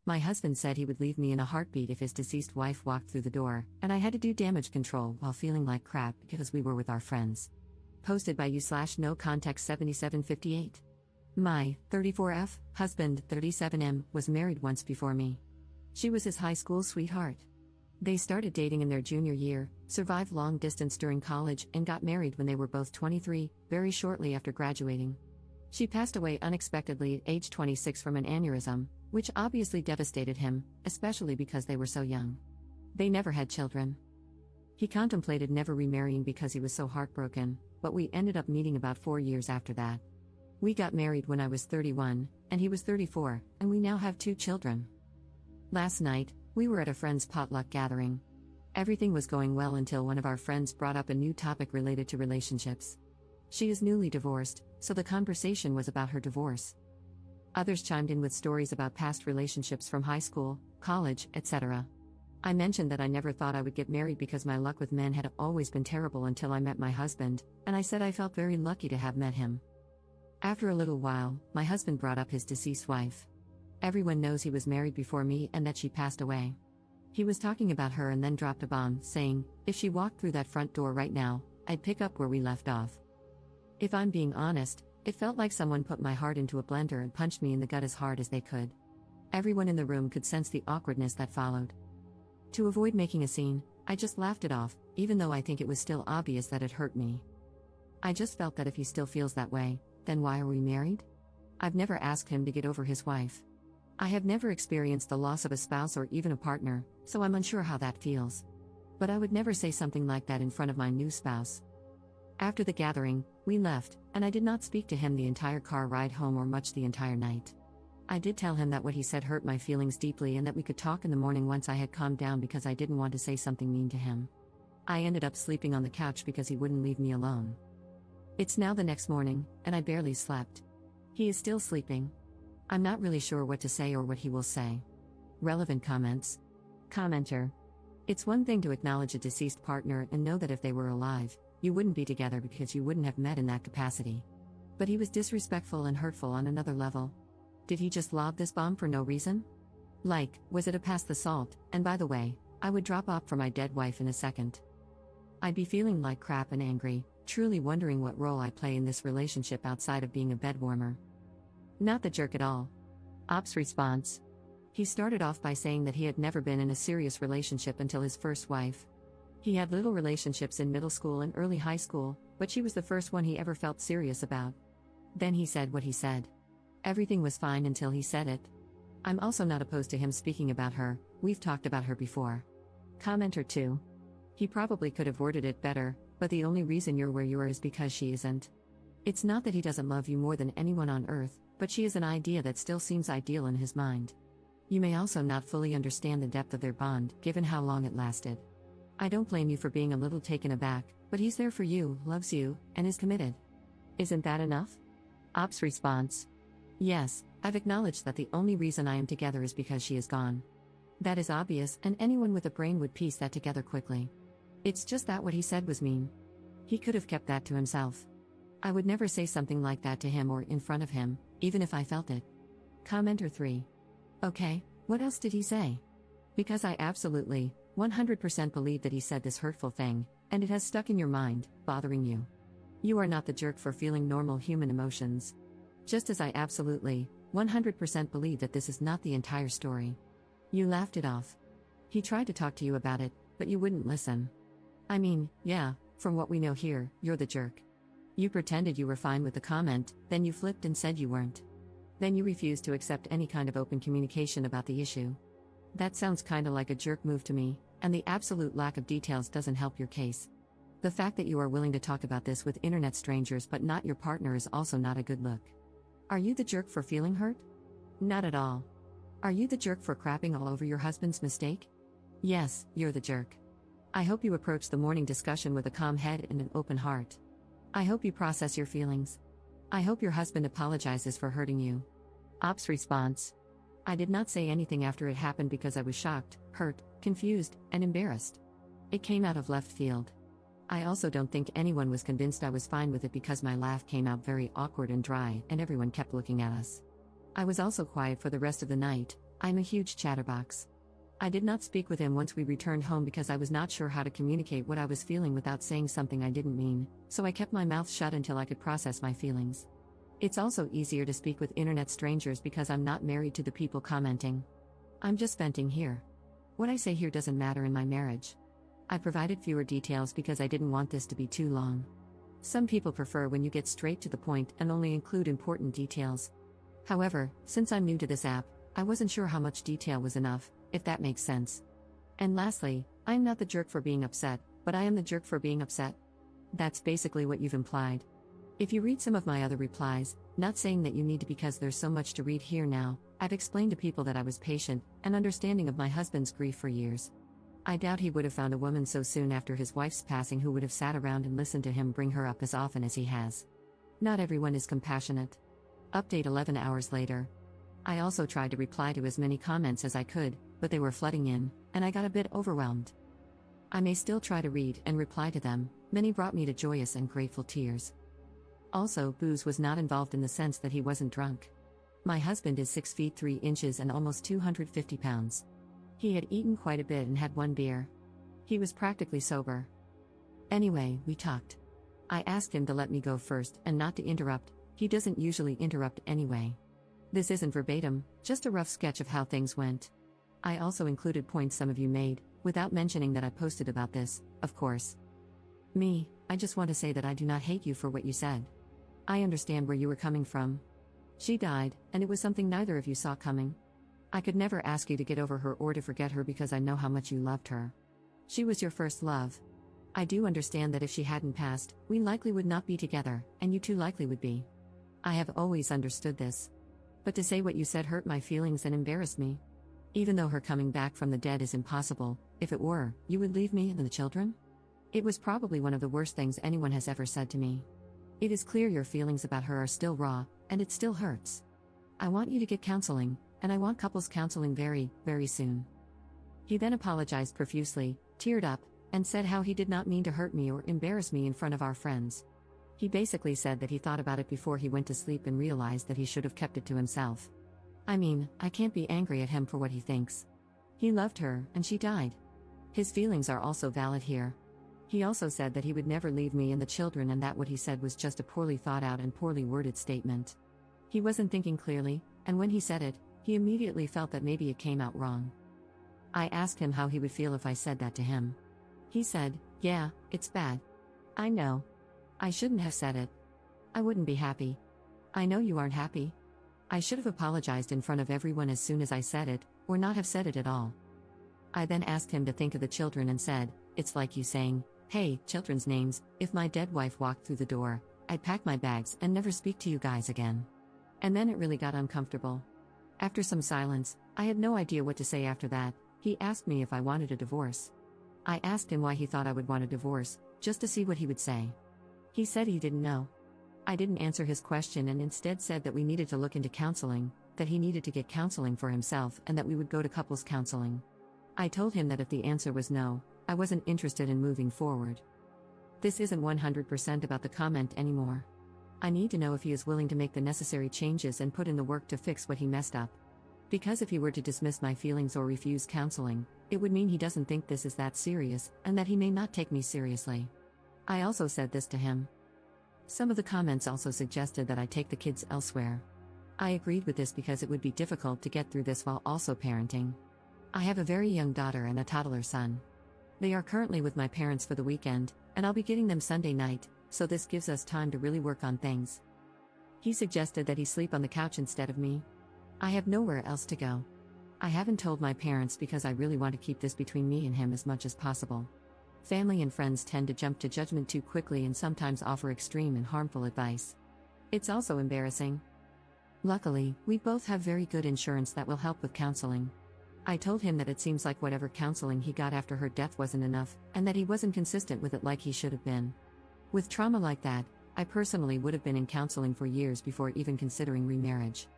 My husband said he would leave me in a heartbeat if his deceased wife walked through the door, and I had to do damage control while feeling like crap because we were with our friends. Posted by you/no context 7758. My 34F husband, 37M, was married once before me. She was his high school sweetheart. They started dating in their junior year, survived long distance during college, and got married when they were both 23, very shortly after graduating. She passed away unexpectedly at age 26 from an aneurysm, which obviously devastated him, especially because they were so young. They never had children. He contemplated never remarrying because he was so heartbroken, but we ended up meeting about 4 years after that. We got married when I was 31, and he was 34, and we now have 2 children. Last night, we were at a friend's potluck gathering. Everything was going well until one of our friends brought up a new topic related to relationships. She is newly divorced, so the conversation was about her divorce. Others chimed in with stories about past relationships from high school, college, etc. I mentioned that I never thought I would get married because my luck with men had always been terrible until I met my husband, and I said I felt very lucky to have met him. After a little while, my husband brought up his deceased wife. Everyone knows he was married before me and that she passed away. He was talking about her and then dropped a bomb, saying, if she walked through that front door right now, I'd pick up where we left off. If I'm being honest, it felt like someone put my heart into a blender and punched me in the gut as hard as they could. Everyone in the room could sense the awkwardness that followed. To avoid making a scene, I just laughed it off, even though I think it was still obvious that it hurt me. I just felt that if he still feels that way, then why are we married? I've never asked him to get over his wife. I have never experienced the loss of a spouse or even a partner, so I'm unsure how that feels. But I would never say something like that in front of my new spouse. After the gathering, we left, and I did not speak to him the entire car ride home or much the entire night. I did tell him that what he said hurt my feelings deeply and that we could talk in the morning once I had calmed down because I didn't want to say something mean to him. I ended up sleeping on the couch because he wouldn't leave me alone. It's now the next morning, and I barely slept. He is still sleeping. I'm not really sure what to say or what he will say. Relevant comments. Commenter. It's one thing to acknowledge a deceased partner and know that if they were alive, you wouldn't be together because you wouldn't have met in that capacity. But he was disrespectful and hurtful on another level. Did he just lob this bomb for no reason? Like, was it a pass the salt? And by the way, I would drop off for my dead wife in a second. I'd be feeling like crap and angry, truly wondering what role I play in this relationship outside of being a bedwarmer. Not the jerk at all. Ops response. He started off by saying that he had never been in a serious relationship until his first wife. He had little relationships in middle school and early high school, but she was the first one he ever felt serious about. Then he said what he said. Everything was fine until he said it. I'm also not opposed to him speaking about her, we've talked about her before. Commenter 2. He probably could have worded it better, but the only reason you're where you are is because she isn't. It's not that he doesn't love you more than anyone on earth, but she is an idea that still seems ideal in his mind. You may also not fully understand the depth of their bond, given how long it lasted. I don't blame you for being a little taken aback, but he's there for you, loves you, and is committed. Isn't that enough? Ops response. Yes, I've acknowledged that the only reason I am together is because she is gone. That is obvious, and anyone with a brain would piece that together quickly. It's just that what he said was mean. He could have kept that to himself. I would never say something like that to him or in front of him, even if I felt it. Commenter 3. Okay, what else did he say? Because I absolutely, 100% believe that he said this hurtful thing, and it has stuck in your mind, bothering you. You are not the jerk for feeling normal human emotions. Just as I absolutely, 100% believe that this is not the entire story. You laughed it off. He tried to talk to you about it, but you wouldn't listen. I mean, yeah, from what we know here, you're the jerk. You pretended you were fine with the comment, then you flipped and said you weren't. Then you refused to accept any kind of open communication about the issue. That sounds kinda like a jerk move to me, and the absolute lack of details doesn't help your case. The fact that you are willing to talk about this with internet strangers but not your partner is also not a good look. Are you the jerk for feeling hurt? Not at all. Are you the jerk for crapping all over your husband's mistake? Yes, you're the jerk. I hope you approach the morning discussion with a calm head and an open heart. I hope you process your feelings. I hope your husband apologizes for hurting you. Ops response. I did not say anything after it happened because I was shocked, hurt, confused, and embarrassed. It came out of left field. I also don't think anyone was convinced I was fine with it because my laugh came out very awkward and dry and everyone kept looking at us. I was also quiet for the rest of the night, I'm a huge chatterbox. I did not speak with him once we returned home because I was not sure how to communicate what I was feeling without saying something I didn't mean, so I kept my mouth shut until I could process my feelings. It's also easier to speak with internet strangers because I'm not married to the people commenting. I'm just venting here. What I say here doesn't matter in my marriage. I provided fewer details because I didn't want this to be too long. Some people prefer when you get straight to the point and only include important details. However, since I'm new to this app, I wasn't sure how much detail was enough, if that makes sense. And lastly, I'm not the jerk for being upset, but I am the jerk for being upset. That's basically what you've implied. If you read some of my other replies, not saying that you need to because there's so much to read here now, I've explained to people that I was patient and understanding of my husband's grief for years. I doubt he would have found a woman so soon after his wife's passing who would have sat around and listened to him bring her up as often as he has. Not everyone is compassionate. Update 11 hours later. I also tried to reply to as many comments as I could, but they were flooding in, and I got a bit overwhelmed. I may still try to read and reply to them. Many brought me to joyous and grateful tears. Also, booze was not involved in the sense that he wasn't drunk. My husband is 6 feet 3 inches and almost 250 pounds. He had eaten quite a bit and had one beer. He was practically sober. Anyway, we talked. I asked him to let me go first and not to interrupt. He doesn't usually interrupt anyway. This isn't verbatim, just a rough sketch of how things went. I also included points some of you made, without mentioning that I posted about this, of course. I just want to say that I do not hate you for what you said. I understand where you were coming from. She died, and it was something neither of you saw coming. I could never ask you to get over her or to forget her because I know how much you loved her. She was your first love. I do understand that if she hadn't passed, we likely would not be together, and you too likely would be. I have always understood this. But to say what you said hurt my feelings and embarrassed me. Even though her coming back from the dead is impossible, if it were, you would leave me and the children? It was probably one of the worst things anyone has ever said to me. It is clear your feelings about her are still raw, and it still hurts. I want you to get counseling, and I want couples counseling very, very soon. He then apologized profusely, teared up, and said how he did not mean to hurt me or embarrass me in front of our friends. He basically said that he thought about it before he went to sleep and realized that he should have kept it to himself. I mean, I can't be angry at him for what he thinks. He loved her, and she died. His feelings are also valid here. He also said that he would never leave me and the children and that what he said was just a poorly thought out and poorly worded statement. He wasn't thinking clearly, and when he said it, he immediately felt that maybe it came out wrong. I asked him how he would feel if I said that to him. He said, "Yeah, it's bad. I know. I shouldn't have said it. I wouldn't be happy. I know you aren't happy. I should have apologized in front of everyone as soon as I said it, or not have said it at all." I then asked him to think of the children and said, "It's like you saying, hey, children's names, if my dead wife walked through the door, I'd pack my bags and never speak to you guys again." And then it really got uncomfortable. After some silence, I had no idea what to say after that. He asked me if I wanted a divorce. I asked him why he thought I would want a divorce, just to see what he would say. He said he didn't know. I didn't answer his question and instead said that we needed to look into counseling, that he needed to get counseling for himself and that we would go to couples counseling. I told him that if the answer was no, I wasn't interested in moving forward. This isn't 100% about the comment anymore. I need to know if he is willing to make the necessary changes and put in the work to fix what he messed up. Because if he were to dismiss my feelings or refuse counseling, it would mean he doesn't think this is that serious and that he may not take me seriously. I also said this to him. Some of the comments also suggested that I take the kids elsewhere. I agreed with this because it would be difficult to get through this while also parenting. I have a very young daughter and a toddler son. They are currently with my parents for the weekend, and I'll be getting them Sunday night, so this gives us time to really work on things. He suggested that he sleep on the couch instead of me. I have nowhere else to go. I haven't told my parents because I really want to keep this between me and him as much as possible. Family and friends tend to jump to judgment too quickly and sometimes offer extreme and harmful advice. It's also embarrassing. Luckily, we both have very good insurance that will help with counseling. I told him that it seems like whatever counseling he got after her death wasn't enough, and that he wasn't consistent with it like he should have been. With trauma like that, I personally would have been in counseling for years before even considering remarriage.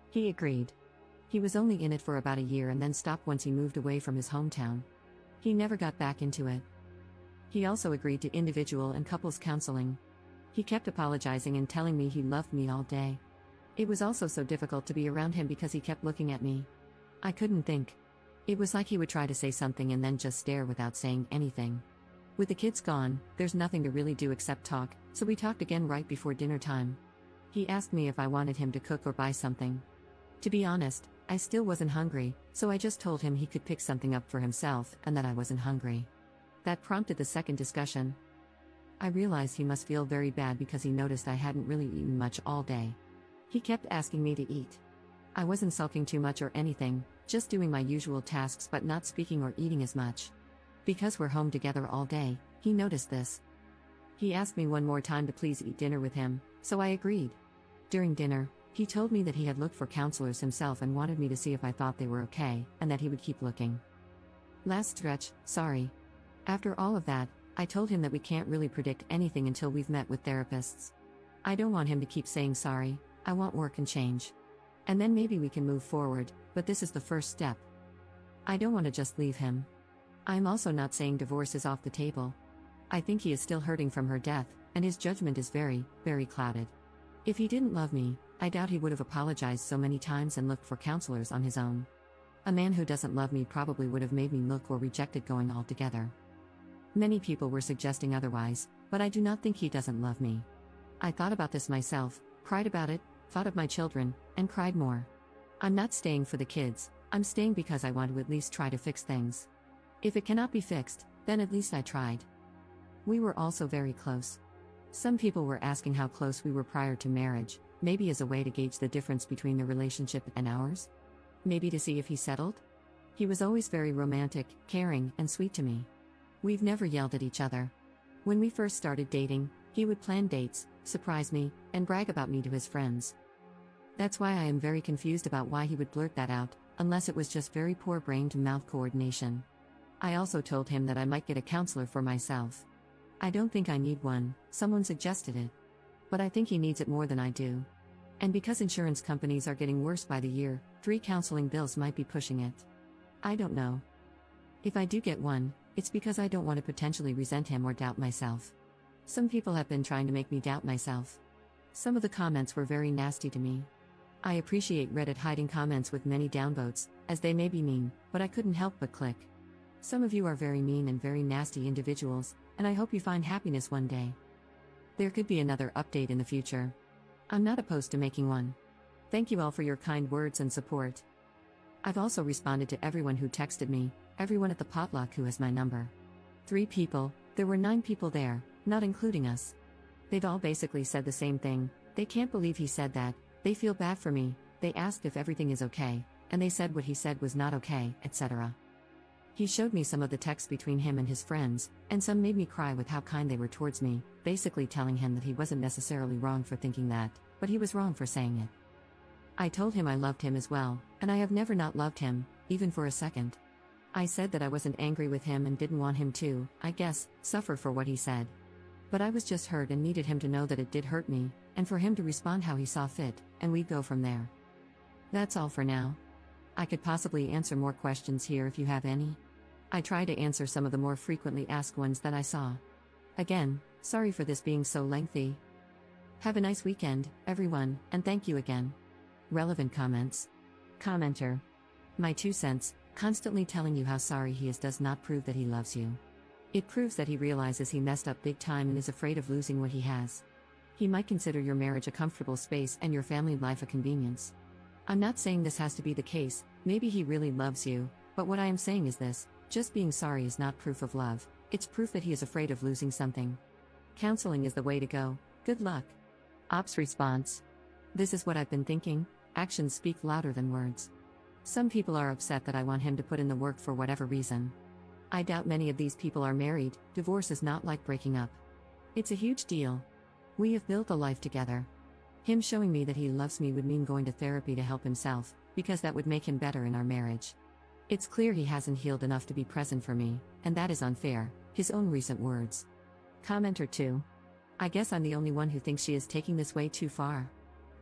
He agreed. He was only in it for about a year and then stopped once he moved away from his hometown. He never got back into it. He also agreed to individual and couples counseling. He kept apologizing and telling me he loved me all day. It was also so difficult to be around him because he kept looking at me. I couldn't think. It was like he would try to say something and then just stare without saying anything. With the kids gone, there's nothing to really do except talk, so we talked again right before dinner time. He asked me if I wanted him to cook or buy something. To be honest, I still wasn't hungry, so I just told him he could pick something up for himself and that I wasn't hungry. That prompted the second discussion. I realized he must feel very bad because he noticed I hadn't really eaten much all day. He kept asking me to eat. I wasn't sulking too much or anything, just doing my usual tasks but not speaking or eating as much. Because we're home together all day, he noticed this. He asked me one more time to please eat dinner with him, so I agreed. During dinner, he told me that he had looked for counselors himself and wanted me to see if I thought they were okay, and that he would keep looking. Last stretch, sorry. After all of that, I told him that we can't really predict anything until we've met with therapists. I don't want him to keep saying sorry, I want work and change. And then maybe we can move forward, but this is the first step. I don't want to just leave him. I'm also not saying divorce is off the table. I think he is still hurting from her death, and his judgment is very, very clouded. If he didn't love me, I doubt he would have apologized so many times and looked for counselors on his own. A man who doesn't love me probably would have made me look or rejected going altogether. Many people were suggesting otherwise, but I do not think he doesn't love me. I thought about this myself, cried about it, thought of my children, and cried more. I'm not staying for the kids, I'm staying because I want to at least try to fix things. If it cannot be fixed, then at least I tried. We were also very close. Some people were asking how close we were prior to marriage, maybe as a way to gauge the difference between the relationship and ours? Maybe to see if he settled? He was always very romantic, caring, and sweet to me. We've never yelled at each other. When we first started dating, he would plan dates, surprise me, and brag about me to his friends. That's why I am very confused about why he would blurt that out, unless it was just very poor brain-to-mouth coordination. I also told him that I might get a counselor for myself. I don't think I need one, someone suggested it. But I think he needs it more than I do. And because insurance companies are getting worse by the year, 3 counseling bills might be pushing it. I don't know. If I do get one, it's because I don't want to potentially resent him or doubt myself. Some people have been trying to make me doubt myself. Some of the comments were very nasty to me. I appreciate Reddit hiding comments with many downvotes, as they may be mean, but I couldn't help but click. Some of you are very mean and very nasty individuals, and I hope you find happiness one day. There could be another update in the future. I'm not opposed to making one. Thank you all for your kind words and support. I've also responded to everyone who texted me, everyone at the potluck who has my number. 3 people, there were 9 people there, not including us. They've all basically said the same thing, they can't believe he said that, they feel bad for me, they asked if everything is okay, and they said what he said was not okay, etc. He showed me some of the texts between him and his friends, and some made me cry with how kind they were towards me, basically telling him that he wasn't necessarily wrong for thinking that, but he was wrong for saying it. I told him I loved him as well, and I have never not loved him, even for a second. I said that I wasn't angry with him and didn't want him to, I guess, suffer for what he said. But I was just hurt and needed him to know that it did hurt me, and for him to respond how he saw fit, and we'd go from there. That's all for now. I could possibly answer more questions here if you have any. I try to answer some of the more frequently asked ones that I saw. Again, sorry for this being so lengthy. Have a nice weekend, everyone, and thank you again. Relevant comments. Commenter. My 2 cents, constantly telling you how sorry he is does not prove that he loves you. It proves that he realizes he messed up big time and is afraid of losing what he has. He might consider your marriage a comfortable space and your family life a convenience. I'm not saying this has to be the case, maybe he really loves you, but what I am saying is this, just being sorry is not proof of love, it's proof that he is afraid of losing something. Counseling is the way to go, good luck. Ops response. This is what I've been thinking, actions speak louder than words. Some people are upset that I want him to put in the work for whatever reason. I doubt many of these people are married, divorce is not like breaking up. It's a huge deal. We have built a life together. Him showing me that he loves me would mean going to therapy to help himself, because that would make him better in our marriage. It's clear he hasn't healed enough to be present for me, and that is unfair, his own recent words. Commenter 2. I guess I'm the only one who thinks she is taking this way too far.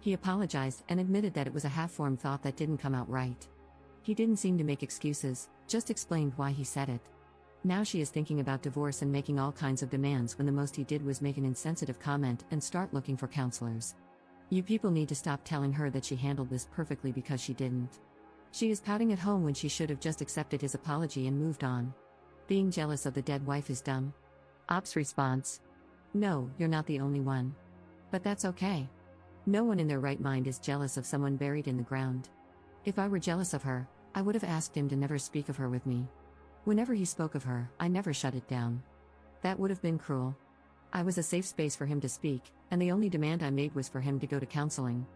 He apologized and admitted that it was a half-formed thought that didn't come out right. He didn't seem to make excuses, just explained why he said it. Now she is thinking about divorce and making all kinds of demands when the most he did was make an insensitive comment and start looking for counselors. You people need to stop telling her that she handled this perfectly because she didn't. She is pouting at home when she should have just accepted his apology and moved on. Being jealous of the dead wife is dumb. Op's response: no, you're not the only one. But that's okay. No one in their right mind is jealous of someone buried in the ground. If I were jealous of her, I would have asked him to never speak of her with me. Whenever he spoke of her, I never shut it down. That would have been cruel. I was a safe space for him to speak, and the only demand I made was for him to go to counseling.